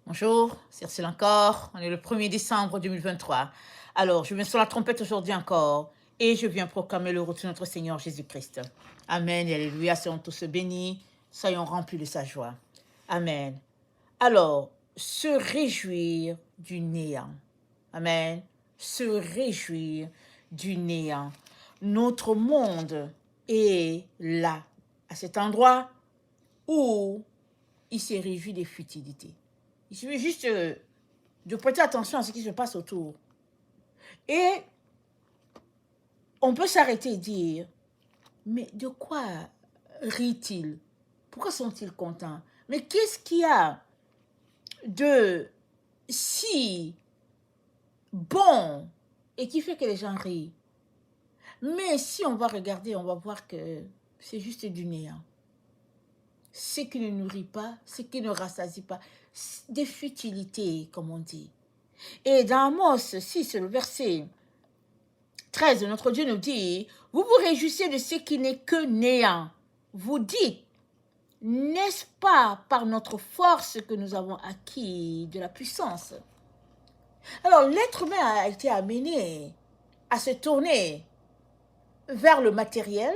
Bonjour, c'est Ursule encore. On est le 1er décembre 2023. Alors, je viens sur la trompette aujourd'hui encore et je viens proclamer le retour de notre Seigneur Jésus-Christ. Amen et alléluia, soyons tous bénis, soyons remplis de sa joie. Amen. Alors, se réjouir du néant. Amen. Se réjouir du néant. Notre monde est là, à cet endroit où il se réjouit des futilités. Il suffit juste de prêter attention à ce qui se passe autour. Et on peut s'arrêter et dire, mais de quoi rient-ils? Pourquoi sont-ils contents? Mais qu'est-ce qu'il y a de si bon et qui fait que les gens rient? Mais si on va regarder, on va voir que c'est juste du néant. Ce qui ne nourrit pas, ce qui ne rassasie pas, des futilités, comme on dit. Et dans Amos 6, le verset 13, notre Dieu nous dit, vous vous réjouissez de ce qui n'est que néant. Vous dites, n'est-ce pas par notre force que nous avons acquis de la puissance? Alors, l'être humain a été amené à se tourner vers le matériel,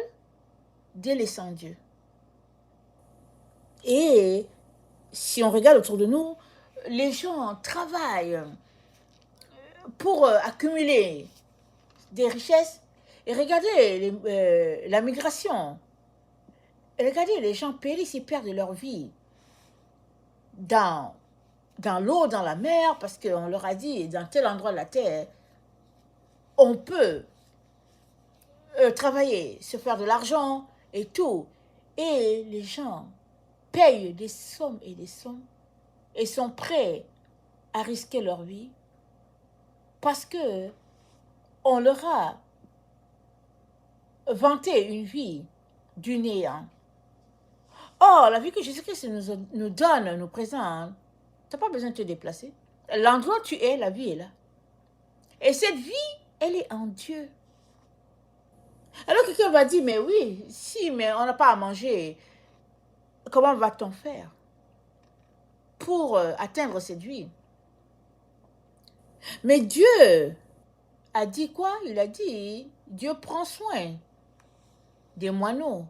délaissant Dieu. Et si on regarde autour de nous, les gens travaillent pour accumuler des richesses. Et regardez la migration. Et regardez, les gens périssent, ils perdent leur vie dans l'eau, dans la mer, parce qu'on leur a dit, dans tel endroit de la terre, on peut travailler, se faire de l'argent et tout. Et les gens payent des sommes et des sommes et sont prêts à risquer leur vie parce que on leur a vanté une vie du néant. Or, la vie que Jésus-Christ nous donne, nous présente, tu n'as pas besoin de te déplacer. L'endroit où tu es, la vie est là. Et cette vie, elle est en Dieu. Alors quelqu'un va dire, mais oui, si, mais on n'a pas à manger, comment va-t-on faire pour atteindre cette vie? Mais Dieu a dit quoi? Il a dit, Dieu prend soin des moineaux.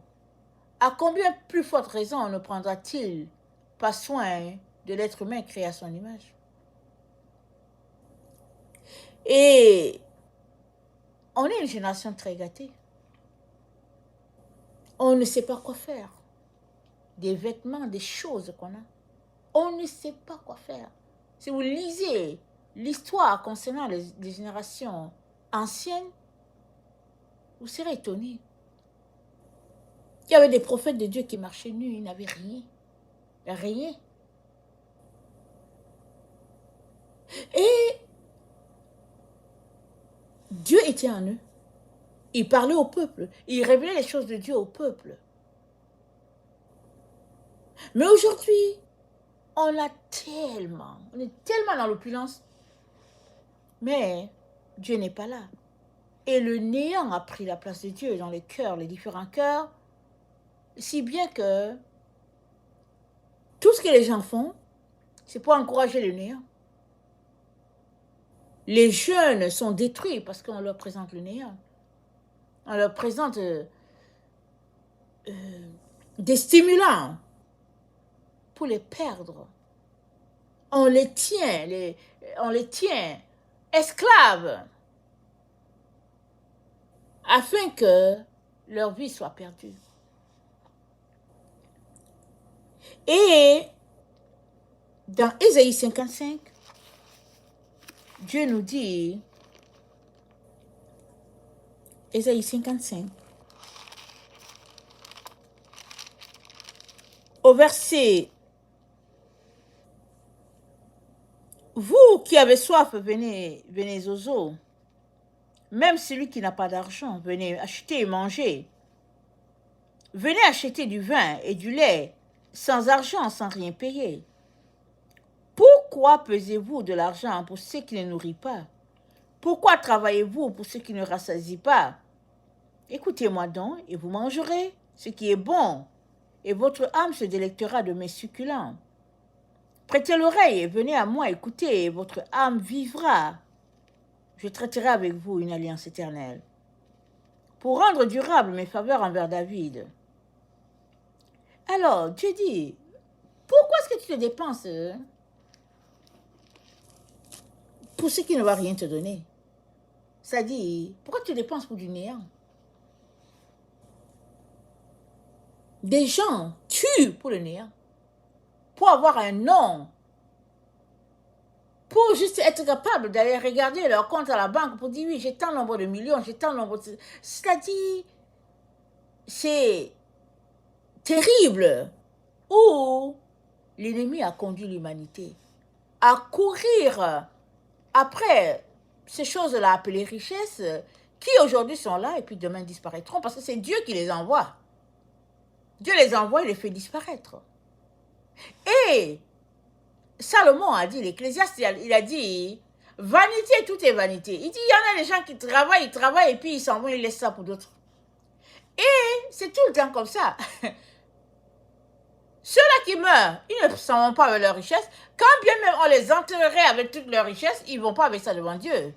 À combien plus forte raison ne prendra-t-il pas soin de l'être humain créé à son image? Et on est une génération très gâtée. On ne sait pas quoi faire. Des vêtements, des choses qu'on a. On ne sait pas quoi faire. Si vous lisez l'histoire concernant les générations anciennes, vous serez étonnés. Il y avait des prophètes de Dieu qui marchaient nus, ils n'avaient rien. Rien. Et Dieu était en eux. Il parlait au peuple. Il révélait les choses de Dieu au peuple. Mais aujourd'hui, on est tellement dans l'opulence. Mais Dieu n'est pas là. Et le néant a pris la place de Dieu dans les cœurs, les différents cœurs, si bien que tout ce que les gens font, c'est pour encourager le néant. Les jeunes sont détruits parce qu'on leur présente le néant. On leur présente des stimulants pour les perdre. On les tient esclaves afin que leur vie soit perdue. Et dans Ésaïe 55, Dieu nous dit, Ésaïe 55, au verset, vous qui avez soif, venez aux eaux. Même celui qui n'a pas d'argent, venez acheter et manger. Venez acheter du vin et du lait, sans argent, sans rien payer. Pourquoi pesez-vous de l'argent pour ceux qui ne nourrissent pas? Pourquoi travaillez-vous pour ceux qui ne rassasient pas? Écoutez-moi donc, et vous mangerez ce qui est bon, et votre âme se délectera de mes succulents. Prêtez l'oreille et venez à moi, écoutez, votre âme vivra. Je traiterai avec vous une alliance éternelle. Pour rendre durable mes faveurs envers David. Alors, Dieu dit, pourquoi est-ce que tu te dépenses pour ce qui ne va rien te donner? Ça dit, pourquoi tu te dépenses pour du néant? Des gens tuent pour le néant, pour avoir un nom, pour juste être capable d'aller regarder leur compte à la banque pour dire oui, j'ai tant nombre de millions, j'ai tant nombre de... C'est-à-dire, c'est terrible où l'ennemi a conduit l'humanité à courir après ces choses-là appelées richesses qui aujourd'hui sont là et puis demain disparaîtront parce que c'est Dieu qui les envoie. Dieu les envoie et les fait disparaître. Et Salomon a dit, l'Ecclésiaste, il a dit, vanité, tout est vanité. Il dit, il y en a des gens qui travaillent et puis ils s'en vont, ils laissent ça pour d'autres. Et c'est tout le temps comme ça. Ceux-là qui meurent, ils ne s'en vont pas avec leur richesse. Quand bien même on les enterrerait avec toute leur richesse, ils ne vont pas avec ça devant Dieu.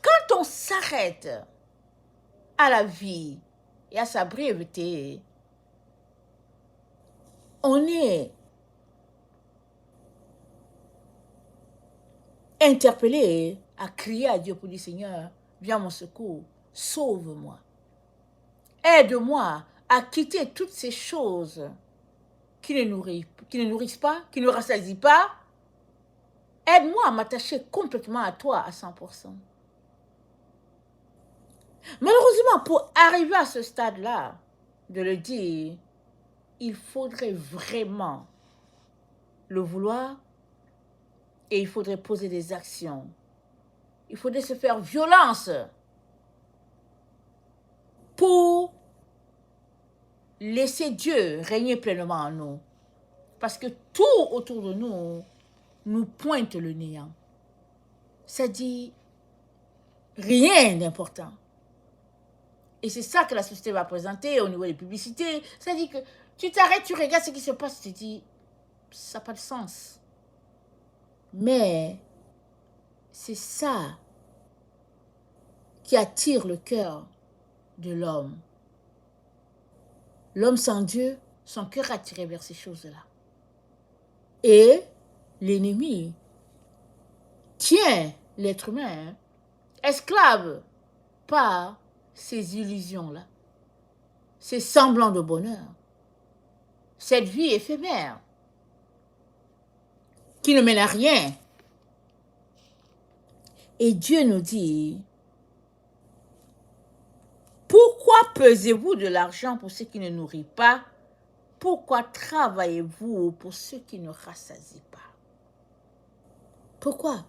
Quand on s'arrête à la vie et à sa brièveté, on est interpellé à crier à Dieu pour dire, Seigneur, viens à mon secours, sauve-moi. Aide-moi à quitter toutes ces choses qui ne nourrissent pas, qui ne rassasient pas. Aide-moi à m'attacher complètement à toi à 100%. Malheureusement, pour arriver à ce stade-là, de le dire, il faudrait vraiment le vouloir et il faudrait poser des actions. Il faudrait se faire violence pour laisser Dieu régner pleinement en nous. Parce que tout autour de nous nous pointe le néant. Ça dit rien d'important. Et c'est ça que la société va présenter au niveau des publicités. Ça dit que tu t'arrêtes, tu regardes ce qui se passe, tu te dis, ça n'a pas de sens. Mais c'est ça qui attire le cœur de l'homme. L'homme sans Dieu, son cœur attiré vers ces choses-là. Et l'ennemi tient l'être humain esclave par ces illusions-là, ces semblants de bonheur, cette vie éphémère qui ne mène à rien. Et Dieu nous dit, pourquoi pesez-vous de l'argent pour ce qui ne nourrit pas? Pourquoi travaillez-vous pour ce qui ne rassasie pas? Pourquoi?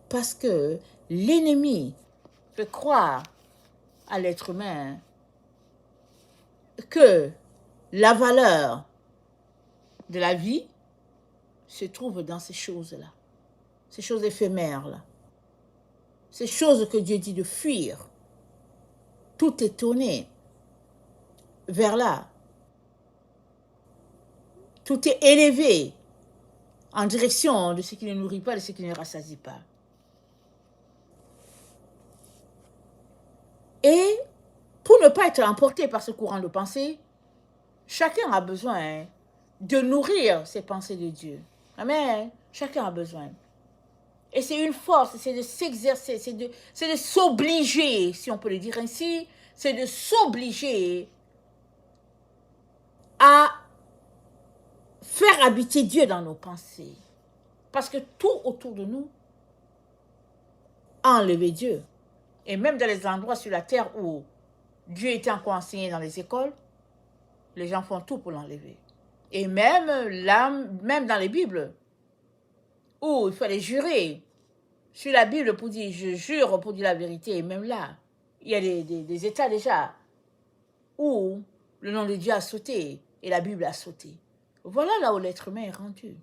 Parce que l'ennemi fait croire à l'être humain que la valeur de la vie se trouve dans ces choses-là, ces choses éphémères-là, ces choses que Dieu dit de fuir. Tout est tourné vers là. Tout est élevé en direction de ce qui ne nourrit pas, de ce qui ne rassasie pas. Et pour ne pas être emporté par ce courant de pensée, chacun a besoin de nourrir ses pensées de Dieu. Amen. Chacun a besoin. Et c'est une force, c'est de s'exercer, c'est de s'obliger, si on peut le dire ainsi, c'est de s'obliger à faire habiter Dieu dans nos pensées. Parce que tout autour de nous a enlevé Dieu. Et même dans les endroits sur la terre où Dieu était encore enseigné dans les écoles, les gens font tout pour l'enlever. Et même là, même dans les Bibles, où il fallait jurer sur la Bible pour dire je jure pour dire la vérité, et même là, il y a des états déjà où le nom de Dieu a sauté et la Bible a sauté. Voilà là où l'être humain est rendu.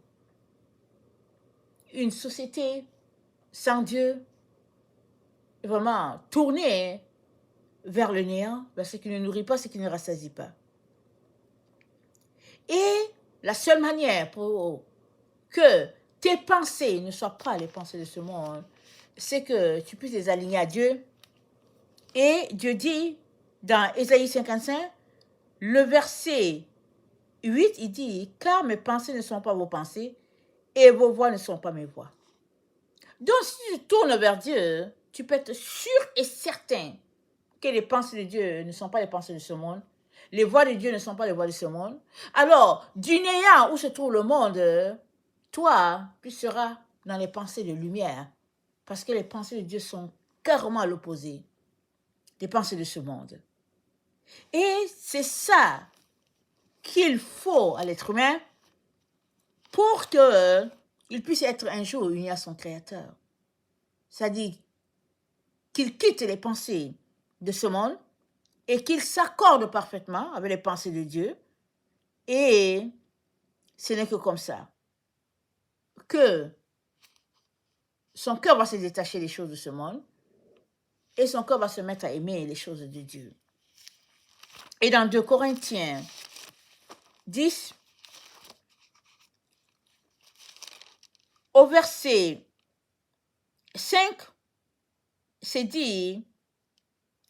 Une société sans Dieu, vraiment tournée vers le néant, vers ce qui ne nourrit pas, ce qui ne rassasie pas. Et la seule manière pour que tes pensées ne soient pas les pensées de ce monde, c'est que tu puisses les aligner à Dieu. Et Dieu dit dans Ésaïe 55, le verset 8, il dit, car mes pensées ne sont pas vos pensées et vos voix ne sont pas mes voix. Donc, si tu tournes vers Dieu, tu peux être sûr et certain que les pensées de Dieu ne sont pas les pensées de ce monde. Les voix de Dieu ne sont pas les voix de ce monde. Alors, du néant où se trouve le monde, toi, tu seras dans les pensées de lumière. Parce que les pensées de Dieu sont carrément à l'opposé des pensées de ce monde. Et c'est ça qu'il faut à l'être humain pour qu'il puisse être un jour uni à son Créateur. C'est-à-dire qu'il quitte les pensées de ce monde et qu'il s'accorde parfaitement avec les pensées de Dieu. Et ce n'est que comme ça que son cœur va se détacher des choses de ce monde et son cœur va se mettre à aimer les choses de Dieu. Et dans 2 Corinthiens 10, au verset 5, c'est dit,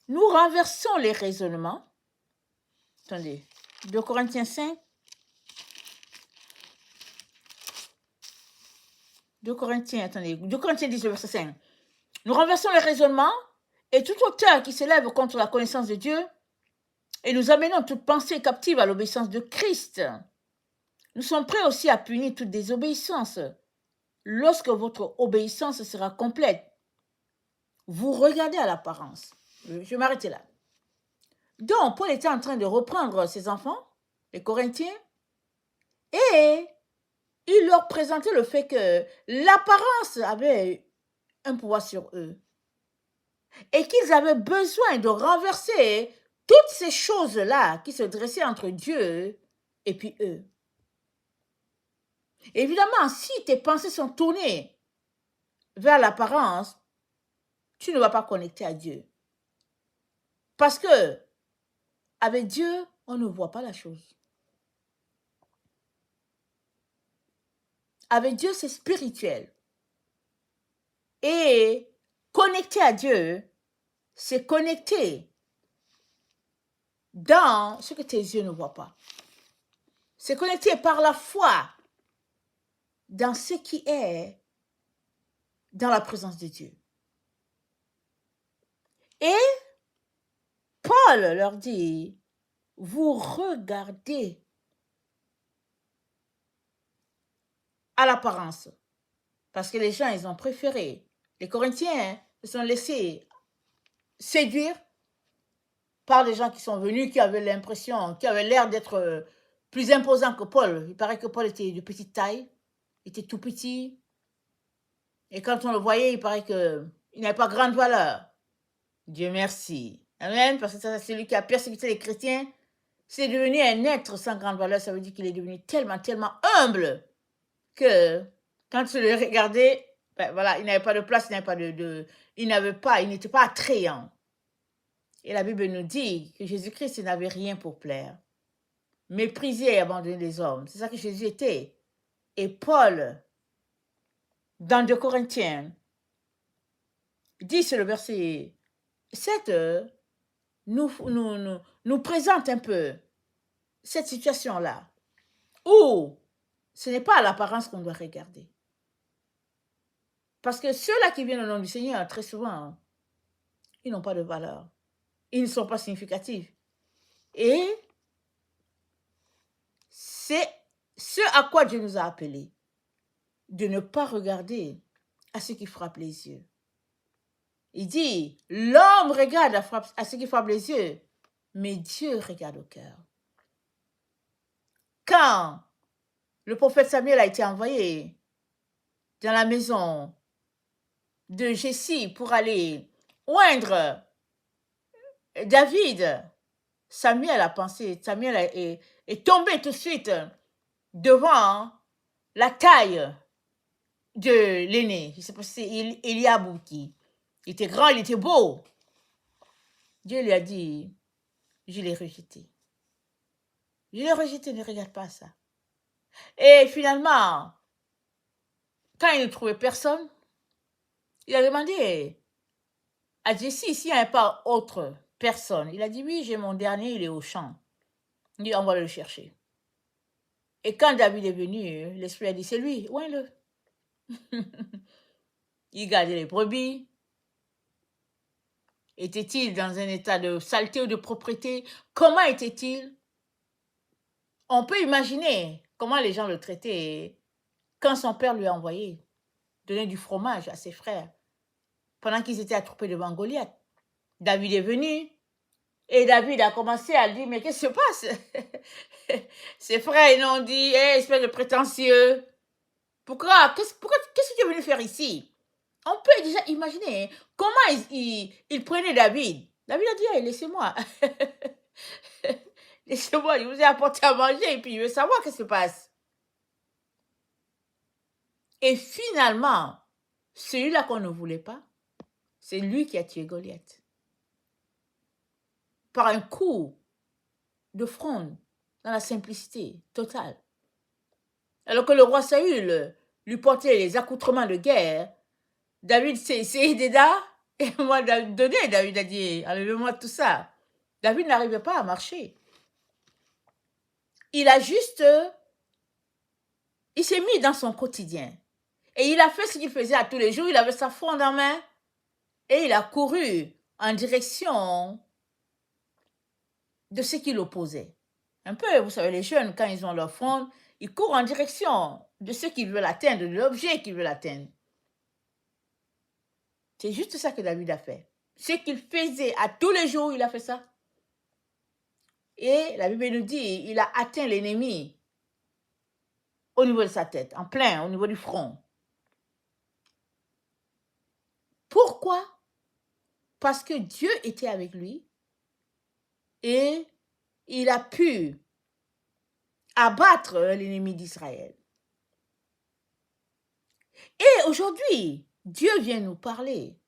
nous renversons les raisonnements. Attendez, 2 Corinthiens 5. 2 Corinthiens 10, verset 5. Nous renversons les raisonnements et toute hauteur qui s'élève contre la connaissance de Dieu et nous amenons toute pensée captive à l'obéissance de Christ. Nous sommes prêts aussi à punir toute désobéissance. Lorsque votre obéissance sera complète, vous regardez à l'apparence. Je vais m'arrêter là. Donc, Paul était en train de reprendre ses enfants, les Corinthiens, et il leur présentait le fait que l'apparence avait un pouvoir sur eux et qu'ils avaient besoin de renverser toutes ces choses-là qui se dressaient entre Dieu et puis eux. Évidemment, si tes pensées sont tournées vers l'apparence, tu ne vas pas connecter à Dieu. Parce que avec Dieu, on ne voit pas la chose. Avec Dieu, c'est spirituel. Et connecter à Dieu, c'est connecter dans ce que tes yeux ne voient pas. C'est connecter par la foi dans ce qui est dans la présence de Dieu. Et Paul leur dit, vous regardez à l'apparence. Parce que les gens, ils ont préféré. Les Corinthiens se sont laissés séduire par des gens qui sont venus, qui avaient l'impression, qui avaient l'air d'être plus imposants que Paul. Il paraît que Paul était de petite taille, il était tout petit. Et quand on le voyait, il paraît qu'il n'avait pas grande valeur. Dieu merci. Amen. Parce que c'est lui qui a persécuté les chrétiens. C'est devenu un être sans grande valeur. Ça veut dire qu'il est devenu tellement, tellement humble que quand tu le regardais, ben voilà, il n'avait pas de place, il n'était pas attrayant. Et la Bible nous dit que Jésus-Christ n'avait rien pour plaire. Méprisé et abandonné les hommes. C'est ça que Jésus était. Et Paul, dans 2 Corinthiens 10, le verset 7, nous présente un peu cette situation-là, où ce n'est pas à l'apparence qu'on doit regarder. Parce que ceux-là qui viennent au nom du Seigneur, très souvent, ils n'ont pas de valeur. Ils ne sont pas significatifs. Et c'est ce à quoi Dieu nous a appelés, de ne pas regarder à ce qui frappe les yeux. Il dit, l'homme regarde à ce qui frappe les yeux, mais Dieu regarde au cœur. Quand le prophète Samuel a été envoyé dans la maison de Jessie pour aller oindre David, Samuel est tombé tout de suite devant la taille de l'aîné. Je ne sais pas si c'est Eliab qui était grand, il était beau. Dieu lui a dit, je l'ai rejeté. Je l'ai rejeté, ne regarde pas ça. Et finalement, quand il ne trouvait personne, il a demandé à Jessie s'il n'y avait pas autre personne. Il a dit oui, j'ai mon dernier, il est au champ. Il dit on va le chercher. Et quand David est venu, l'esprit a dit c'est lui, ouin-le. Il gardait les brebis. Était-il dans un état de saleté ou de propreté? Comment était-il? On peut imaginer comment les gens le traitaient quand son père lui a envoyé donner du fromage à ses frères pendant qu'ils étaient attroupés devant Goliath. David est venu et David a commencé à dire mais qu'est-ce qui se passe? Ses frères ils ont dit hey, espèce de prétentieux, pourquoi qu'est-ce que tu es venu faire ici? On peut déjà imaginer comment il prenait David. David a dit hey, laissez-moi. Laissez-moi, je vous ai apporté à manger et puis je veux savoir ce qui se passe. Et finalement, celui-là qu'on ne voulait pas, c'est lui qui a tué Goliath. Par un coup de fronde, dans la simplicité totale. Alors que le roi Saül lui portait les accoutrements de guerre, David s'est essayé d'aider, et moi, David a dit, enlevez-moi tout ça. David n'arrivait pas à marcher. Il s'est mis dans son quotidien. Et il a fait ce qu'il faisait à tous les jours. Il avait sa fronde en main et il a couru en direction de ce qui l'opposait. Un peu, vous savez, les jeunes, quand ils ont leur fronde, ils courent en direction de ce qu'ils veulent atteindre, de l'objet qu'ils veulent atteindre. C'est juste ça que David a fait. Ce qu'il faisait à tous les jours, il a fait ça. Et la Bible nous dit, il a atteint l'ennemi au niveau de sa tête, en plein, au niveau du front. Pourquoi? Parce que Dieu était avec lui et il a pu abattre l'ennemi d'Israël. Et aujourd'hui, Dieu vient nous parler,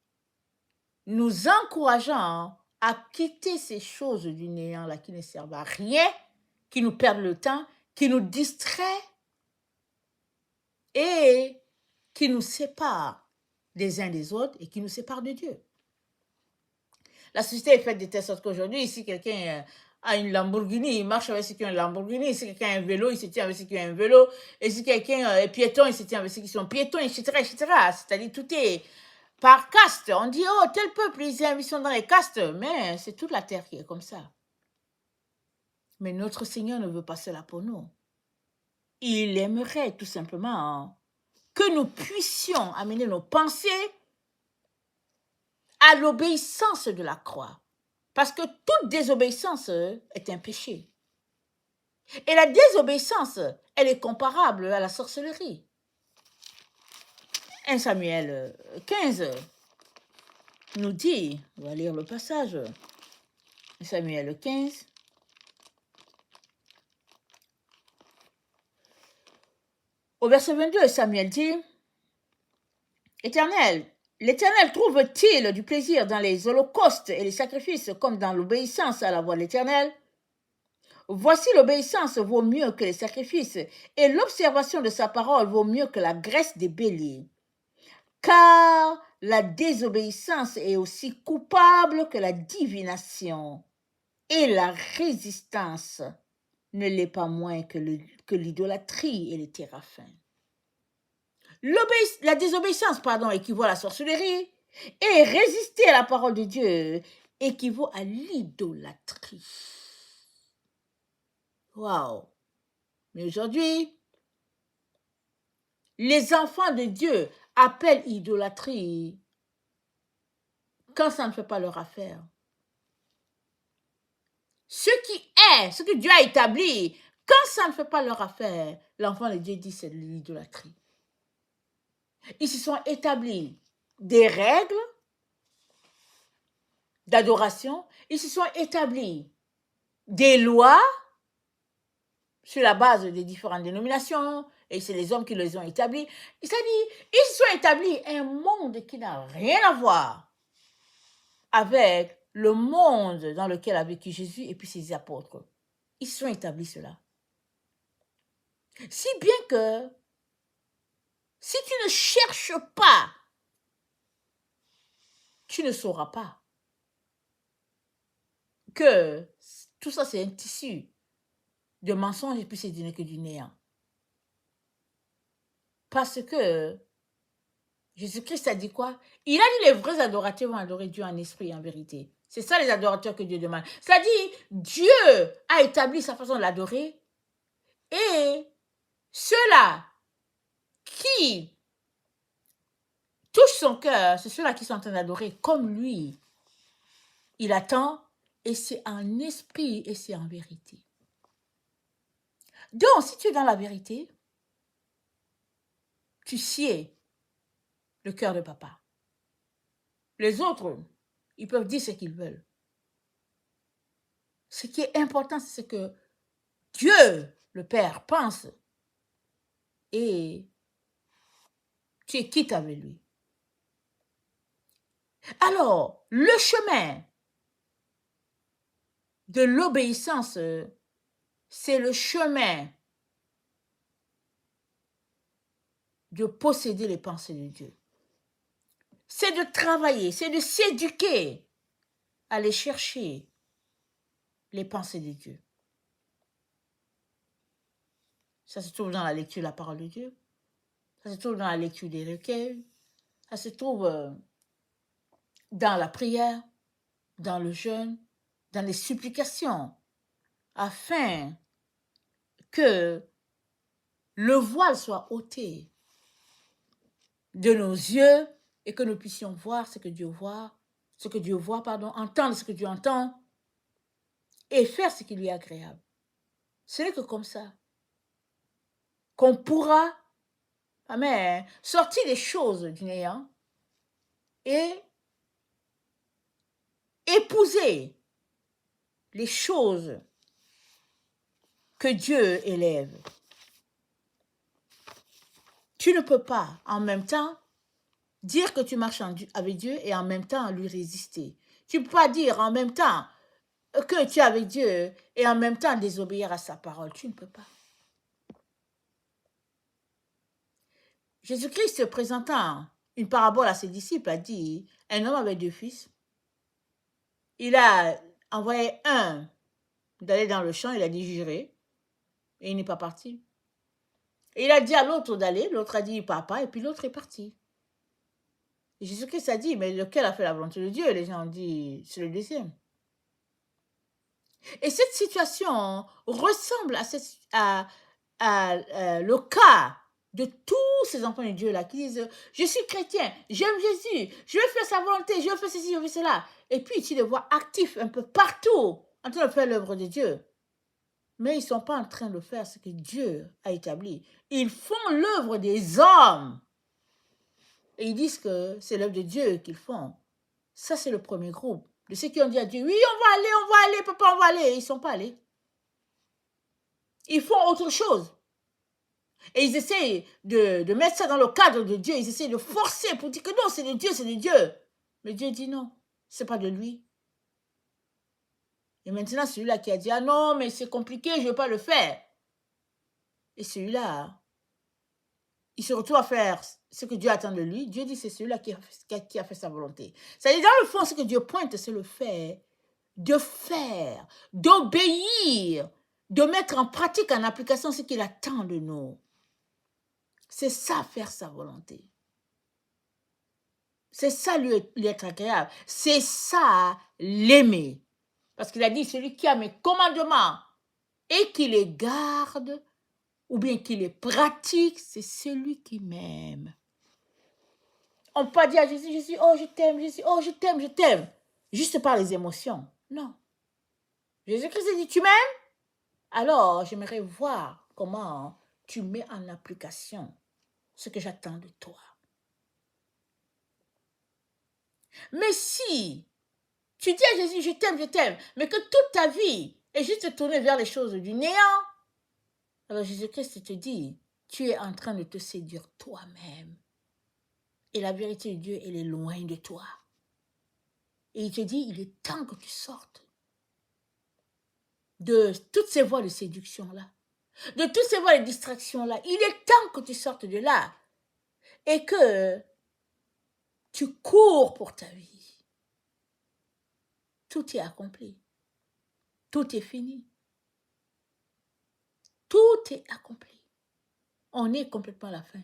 nous encourageant à quitter ces choses du néant là qui ne servent à rien, qui nous perdent le temps, qui nous distraient et qui nous séparent des uns des autres et qui nous séparent de Dieu. La société est faite de telle sorte qu'aujourd'hui, si quelqu'un a une Lamborghini, il marche avec ceux qui ont une Lamborghini. Si quelqu'un a un vélo, il se tient avec ceux qui ont un vélo. Et si quelqu'un est piéton, il se tient avec ceux qui sont piétons, etc., etc. C'est-à-dire, tout est par caste. On dit, oh, tel peuple, ils sont dans les castes. Mais c'est toute la terre qui est comme ça. Mais notre Seigneur ne veut pas cela pour nous. Il aimerait tout simplement que nous puissions amener nos pensées à l'obéissance de la croix. Parce que toute désobéissance est un péché. Et la désobéissance, elle est comparable à la sorcellerie. 1 Samuel 15 nous dit, on va lire le passage, 1 Samuel 15. Au verset 22, Samuel dit, l'Éternel trouve-t-il du plaisir dans les holocaustes et les sacrifices comme dans l'obéissance à la voix de l'Éternel? Voici l'obéissance vaut mieux que les sacrifices et l'observation de sa parole vaut mieux que la graisse des béliers. Car la désobéissance est aussi coupable que la divination et la résistance ne l'est pas moins que l'idolâtrie et les téraphins. La désobéissance, équivaut à la sorcellerie et résister à la parole de Dieu équivaut à l'idolâtrie. Waouh! Mais aujourd'hui, les enfants de Dieu appellent idolâtrie quand ça ne fait pas leur affaire. Ce que Dieu a établi, quand ça ne fait pas leur affaire, l'enfant de Dieu dit c'est de l'idolâtrie. Ils se sont établis des règles d'adoration, ils se sont établis des lois sur la base des différentes dénominations, et c'est les hommes qui les ont établis. C'est-à-dire, ils se sont établis un monde qui n'a rien à voir avec le monde dans lequel a vécu Jésus et puis ses apôtres. ils sont établis cela. Si bien que, si tu ne cherches pas, tu ne sauras pas que tout ça, c'est un tissu de mensonges et puis c'est que du néant. Parce que Jésus-Christ a dit quoi? Il a dit les vrais adorateurs vont adorer Dieu en esprit et en vérité. C'est ça les adorateurs que Dieu demande. C'est-à-dire, Dieu a établi sa façon de l'adorer et ceux-là qui touchent son cœur, c'est ceux-là qui sont en train d'adorer comme lui. Il attend et c'est en esprit et c'est en vérité. Donc, si tu es dans la vérité, tu sieds le cœur de papa. Les autres, ils peuvent dire ce qu'ils veulent. Ce qui est important, c'est que Dieu, le Père, pense et tu es quitte avec lui. Alors, le chemin de l'obéissance, c'est le chemin de posséder les pensées de Dieu. C'est de travailler, c'est de s'éduquer, aller chercher les pensées de Dieu. Ça se trouve dans la lecture de la parole de Dieu. Ça se trouve dans la lecture des recueils. Ça se trouve dans la prière, dans le jeûne, dans les supplications, afin que le voile soit ôté de nos yeux et que nous puissions voir ce que Dieu voit, entendre ce que Dieu entend et faire ce qui lui est agréable. Ce n'est que comme ça qu'on pourra, amen, sortir des choses du néant et épouser les choses que Dieu élève. Tu ne peux pas en même temps dire que tu marches avec Dieu et en même temps lui résister. Tu ne peux pas dire en même temps que tu es avec Dieu et en même temps désobéir à sa parole. Tu ne peux pas. Jésus-Christ, présentant une parabole à ses disciples, a dit, un homme avait 2 fils. Il a envoyé un d'aller dans le champ, il a dit j'irai, et il n'est pas parti. Et il a dit à l'autre d'aller, l'autre a dit il part pas, et puis l'autre est parti. Et Jésus-Christ a dit, mais lequel a fait la volonté de Dieu? Et les gens ont dit, c'est le deuxième. Et cette situation ressemble à le cas de tous ces enfants de Dieu là qui disent je suis chrétien, j'aime Jésus, je veux faire sa volonté, je veux faire ceci, je veux cela. Et puis tu les vois actifs un peu partout en train de faire l'œuvre de Dieu. Mais ils ne sont pas en train de faire ce que Dieu a établi. Ils font l'œuvre des hommes. Et ils disent que c'est l'œuvre de Dieu qu'ils font. Ça, c'est le premier groupe. De ceux qui ont dit à Dieu, oui, on va aller, papa, on va aller. Ils ne sont pas allés. Ils font autre chose. Et ils essaient de mettre ça dans le cadre de Dieu. Ils essaient de forcer pour dire que non, c'est de Dieu, c'est de Dieu. Mais Dieu dit non, ce n'est pas de lui. Et maintenant, celui-là qui a dit, ah non, mais c'est compliqué, je ne veux pas le faire. Et celui-là, il se retrouve à faire ce que Dieu attend de lui. Dieu dit, c'est celui-là qui a fait sa volonté. C'est-à-dire, dans le fond, ce que Dieu pointe, c'est le fait de faire, d'obéir, de mettre en pratique, en application ce qu'il attend de nous. C'est ça, faire sa volonté. C'est ça, lui être agréable. C'est ça, l'aimer. Parce qu'il a dit, celui qui a mes commandements et qui les garde, ou bien qui les pratique, c'est celui qui m'aime. On ne peut pas dire à Jésus, Jésus, oh je t'aime, Jésus, oh je t'aime, je t'aime. Juste par les émotions. Non. Jésus-Christ dit, tu m'aimes? Alors, j'aimerais voir comment tu mets en application ce que j'attends de toi. Mais si tu dis à Jésus, je t'aime, mais que toute ta vie est juste tournée vers les choses du néant, alors Jésus-Christ te dit, tu es en train de te séduire toi-même. Et la vérité de Dieu, elle est loin de toi. Et il te dit, il est temps que tu sortes de toutes ces voies de séduction-là, de toutes ces voies de distraction-là. Il est temps que tu sortes de là et que tu cours pour ta vie. Tout est accompli. Tout est fini. Tout est accompli. On est complètement à la fin.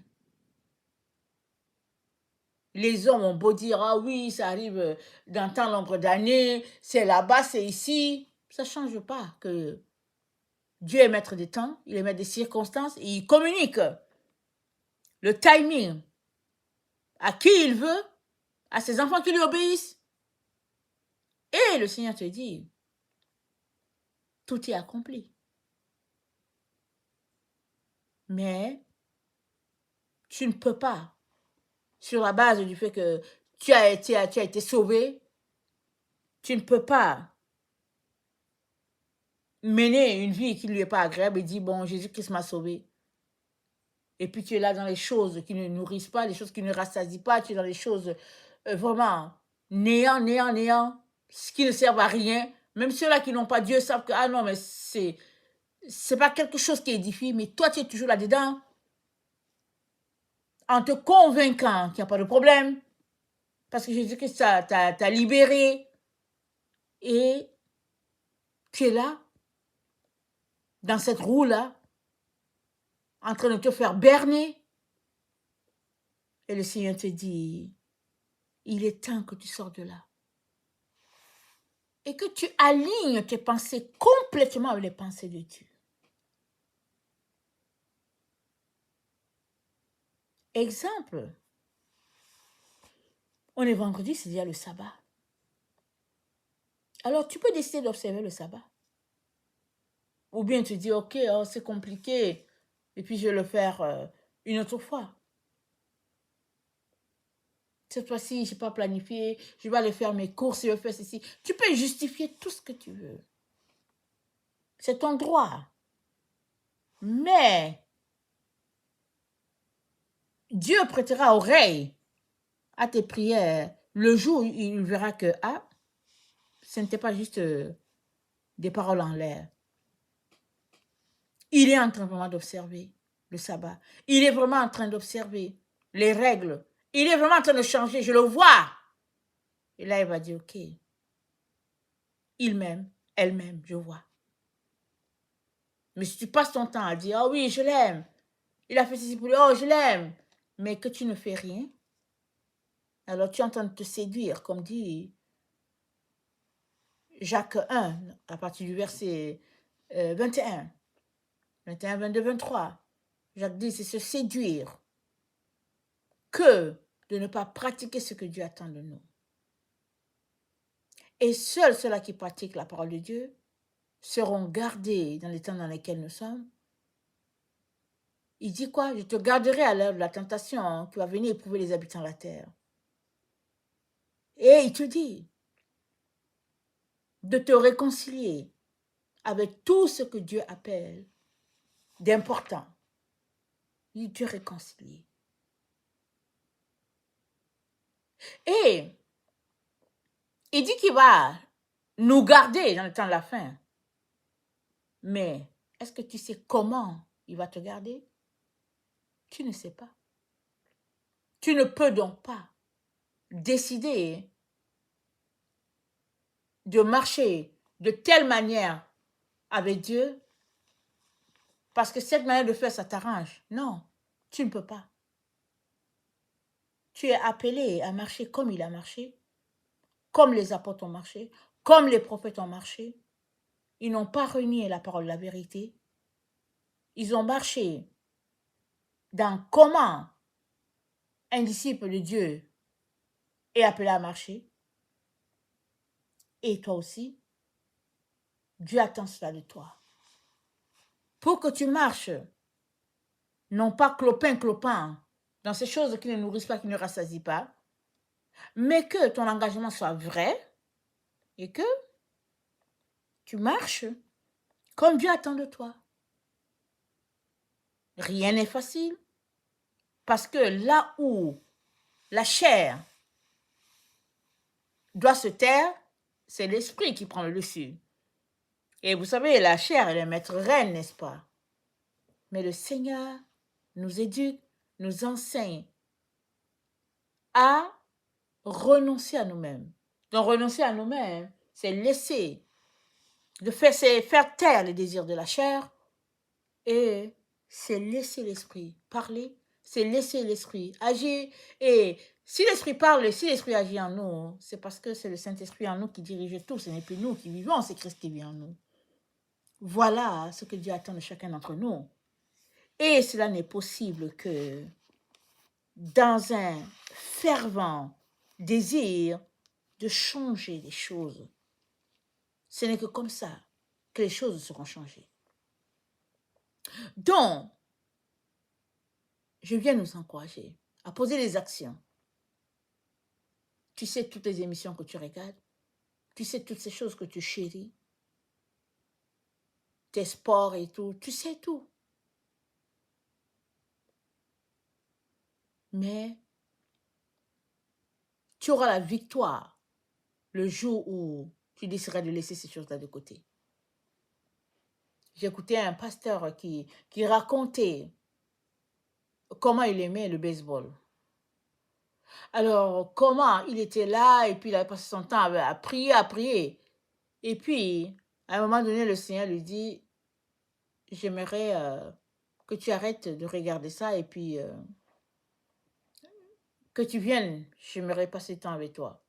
Les hommes ont beau dire, ah oui, ça arrive dans tant nombre d'années, c'est là-bas, c'est ici. Ça ne change pas que Dieu est maître des temps, il est maître des circonstances, et il communique le timing à qui il veut, à ses enfants qui lui obéissent. Et le Seigneur te dit, tout est accompli. Mais tu ne peux pas, sur la base du fait que tu as été sauvé, tu ne peux pas mener une vie qui ne lui est pas agréable et dire, bon, Jésus-Christ m'a sauvé. Et puis tu es là dans les choses qui ne nourrissent pas, les choses qui ne rassasient pas, tu es dans les choses vraiment néant, ce qui ne servent à rien. Même ceux-là qui n'ont pas Dieu savent que, ah non, mais c'est pas quelque chose qui édifie, mais toi tu es toujours là-dedans, en te convainquant qu'il n'y a pas de problème, parce que Jésus-Christ t'a libéré, et tu es là, dans cette roue-là, en train de te faire berner, et le Seigneur te dit, il est temps que tu sors de là. Et que tu alignes tes pensées complètement avec les pensées de Dieu. Exemple, on est vendredi, c'est déjà le sabbat. Alors, tu peux décider d'observer le sabbat. Ou bien tu dis, ok, oh, c'est compliqué, et puis je vais le faire une autre fois. Cette fois-ci, je n'ai pas planifié, je vais aller faire mes courses, je vais faire ceci. Tu peux justifier tout ce que tu veux. C'est ton droit. Mais Dieu prêtera oreille à tes prières le jour où il verra que, ah, ce n'était pas juste des paroles en l'air. Il est en train vraiment d'observer le sabbat. Il est vraiment en train d'observer les règles. Il est vraiment en train de changer, je le vois. Et là, il va dire, ok, il m'aime, elle m'aime, je vois. Mais si tu passes ton temps à dire, oh oui, je l'aime, il a fait ceci pour lui, oh, je l'aime, mais que tu ne fais rien, alors tu es en train de te séduire, comme dit Jacques 1, à partir du verset 21, 22, 23. Jacques dit, c'est se séduire que de ne pas pratiquer ce que Dieu attend de nous. Et seuls ceux-là qui pratiquent la parole de Dieu seront gardés dans les temps dans lesquels nous sommes. Il dit quoi? Je te garderai à l'heure de la tentation qui va venir éprouver les habitants de la terre. Et il te dit de te réconcilier avec tout ce que Dieu appelle d'important. Il te réconcilie. Et il dit qu'il va nous garder dans le temps de la fin. Mais est-ce que tu sais comment il va te garder? Tu ne sais pas. Tu ne peux donc pas décider de marcher de telle manière avec Dieu parce que cette manière de faire, ça t'arrange. Non, tu ne peux pas. Tu es appelé à marcher comme il a marché, comme les apôtres ont marché, comme les prophètes ont marché. Ils n'ont pas renié la parole de la vérité. Ils ont marché dans comment un disciple de Dieu est appelé à marcher. Et toi aussi, Dieu attend cela de toi. Pour que tu marches, non pas clopin, dans ces choses qui ne nourrissent pas, qui ne rassasient pas, mais que ton engagement soit vrai et que tu marches comme Dieu attend de toi. Rien n'est facile parce que là où la chair doit se taire, c'est l'esprit qui prend le dessus. Et vous savez, la chair, elle est maître reine, n'est-ce pas? Mais le Seigneur nous éduque, nous enseigne à renoncer à nous-mêmes. Donc, renoncer à nous-mêmes, c'est laisser, c'est faire taire les désirs de la chair et c'est laisser l'esprit parler, c'est laisser l'esprit agir. Et si l'esprit parle, si l'esprit agit en nous, c'est parce que c'est le Saint-Esprit en nous qui dirige tout. Ce n'est plus nous qui vivons, c'est Christ qui vit en nous. Voilà ce que Dieu attend de chacun d'entre nous. Et cela n'est possible que dans un fervent désir de changer les choses. Ce n'est que comme ça que les choses seront changées. Donc, je viens nous encourager à poser des actions. Tu sais toutes les émissions que tu regardes, tu sais toutes ces choses que tu chéris, tes sports et tout, tu sais tout. Mais tu auras la victoire le jour où tu décideras de laisser ces choses-là de côté. J'écoutais un pasteur qui racontait comment il aimait le baseball. Alors, comment il était là et puis il avait passé son temps à prier, à prier. Et puis, à un moment donné, le Seigneur lui dit, j'aimerais que tu arrêtes de regarder ça et puis que tu viennes, j'aimerais passer du temps avec toi.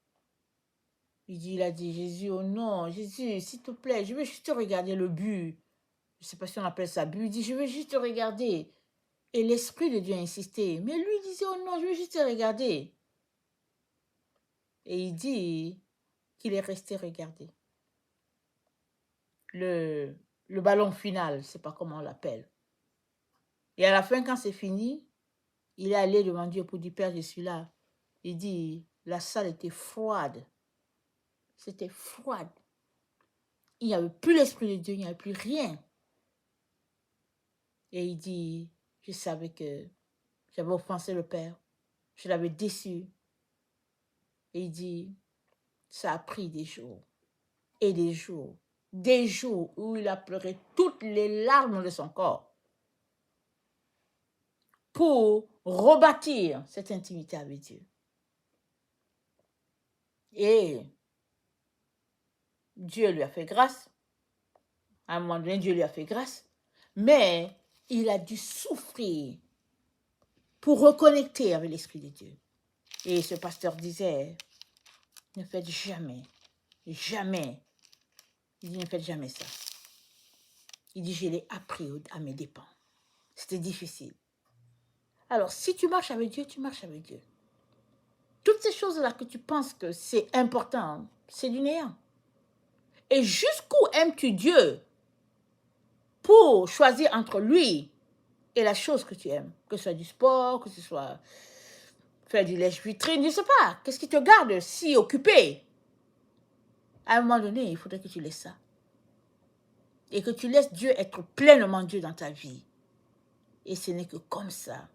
Il a dit, Jésus, oh non, Jésus, s'il te plaît, je veux juste te regarder le but. Je ne sais pas si on appelle ça but. Il dit, je veux juste te regarder. Et l'Esprit de Dieu a insisté. Mais lui disait, oh non, je veux juste te regarder. Et il dit qu'il est resté regarder. Le ballon final, je ne sais pas comment on l'appelle. Et à la fin, quand c'est fini, il est allé devant Dieu pour dire, Père, je suis là. Il dit, la salle était froide. C'était froide. Il n'y avait plus l'Esprit de Dieu, il n'y avait plus rien. Et il dit, je savais que j'avais offensé le Père. Je l'avais déçu. Et il dit, ça a pris des jours et des jours où il a pleuré toutes les larmes de son corps pour rebâtir cette intimité avec Dieu. Et Dieu lui a fait grâce. À un moment donné, Dieu lui a fait grâce. Mais il a dû souffrir pour reconnecter avec l'Esprit de Dieu. Et ce pasteur disait, ne faites jamais, jamais. Il dit, ne faites jamais ça. Il dit, je l'ai appris à mes dépens. C'était difficile. Alors, si tu marches avec Dieu, tu marches avec Dieu. Toutes ces choses-là que tu penses que c'est important, c'est du néant. Et jusqu'où aimes-tu Dieu pour choisir entre lui et la chose que tu aimes? Que ce soit du sport, que ce soit faire du lèche-vitrine, je ne sais pas. Qu'est-ce qui te garde si occupé? À un moment donné, il faudrait que tu laisses ça. Et que tu laisses Dieu être pleinement Dieu dans ta vie. Et ce n'est que comme ça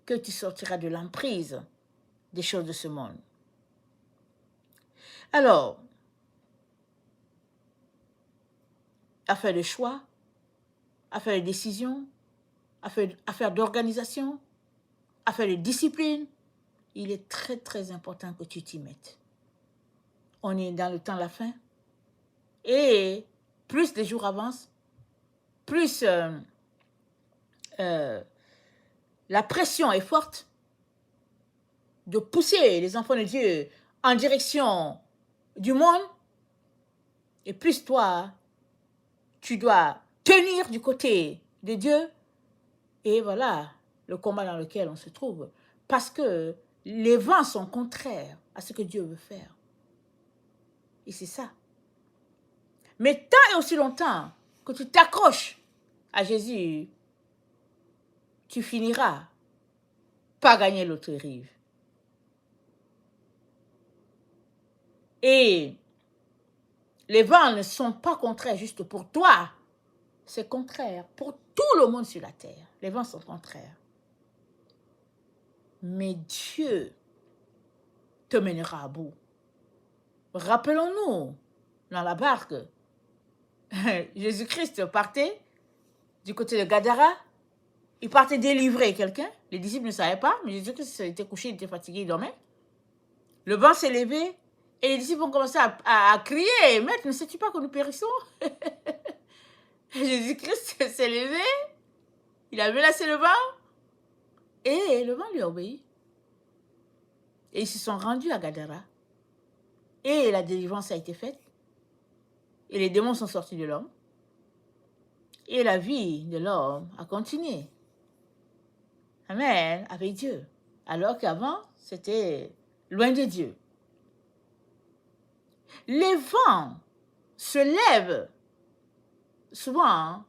que tu sortiras de l'emprise des choses de ce monde. Alors, affaire de choix, affaire de décision, affaire d'organisation, affaire de discipline, il est très très important que tu t'y mettes. On est dans le temps de la fin. Et plus les jours avancent, plus la pression est forte de pousser les enfants de Dieu en direction du monde. Et plus toi, tu dois tenir du côté de Dieu. Et voilà le combat dans lequel on se trouve. Parce que les vents sont contraires à ce que Dieu veut faire. Et c'est ça. Mais tant et aussi longtemps que tu t'accroches à Jésus, tu finiras par gagner l'autre rive. Et les vents ne sont pas contraires juste pour toi. C'est contraire pour tout le monde sur la terre. Les vents sont contraires. Mais Dieu te mènera à bout. Rappelons-nous, dans la barque, Jésus-Christ partait du côté de Gadara. Il partait délivrer quelqu'un. Les disciples ne savaient pas, mais Jésus-Christ était couché, il était fatigué, il dormait. Le vent s'est levé et les disciples ont commencé à crier. Maître, ne sais-tu pas que nous périssons? Jésus-Christ s'est levé, il a menacé le vent et le vent lui a obéi. Et ils se sont rendus à Gadara. Et la délivrance a été faite. Et les démons sont sortis de l'homme. Et la vie de l'homme a continué. Amen, avec Dieu. Alors qu'avant, c'était loin de Dieu. Les vents se lèvent souvent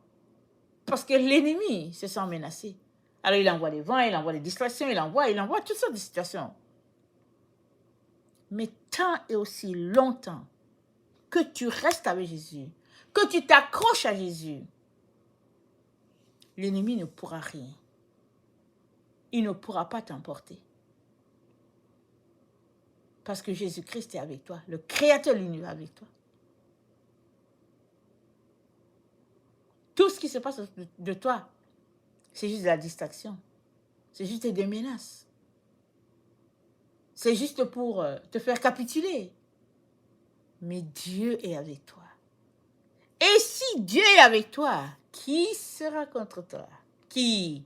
parce que l'ennemi se sent menacé. Alors il envoie les vents, il envoie les distractions, il envoie toutes sortes de situations. Mais tant et aussi longtemps que tu restes avec Jésus, que tu t'accroches à Jésus, l'ennemi ne pourra rien. Il ne pourra pas t'emporter. Parce que Jésus-Christ est avec toi, le Créateur de l'univers est avec toi. Tout ce qui se passe de toi, c'est juste de la distraction. C'est juste des menaces. C'est juste pour te faire capituler. Mais Dieu est avec toi. Et si Dieu est avec toi, qui sera contre toi? Qui?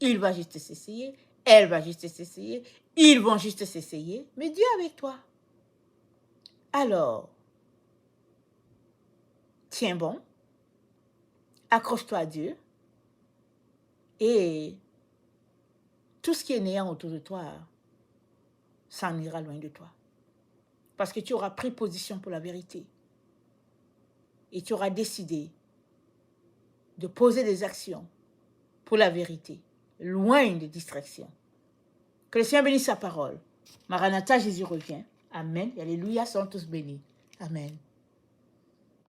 Il va juste s'essayer, elle va juste s'essayer, ils vont juste s'essayer, mais Dieu est avec toi. Alors, tiens bon, accroche-toi à Dieu, et tout ce qui est néant autour de toi s'en ira loin de toi. Parce que tu auras pris position pour la vérité. Et tu auras décidé de poser des actions pour la vérité, loin des distractions. Que le Seigneur bénisse sa parole. Maranatha, Jésus revient. Amen. Et alléluia, sont tous bénis. Amen.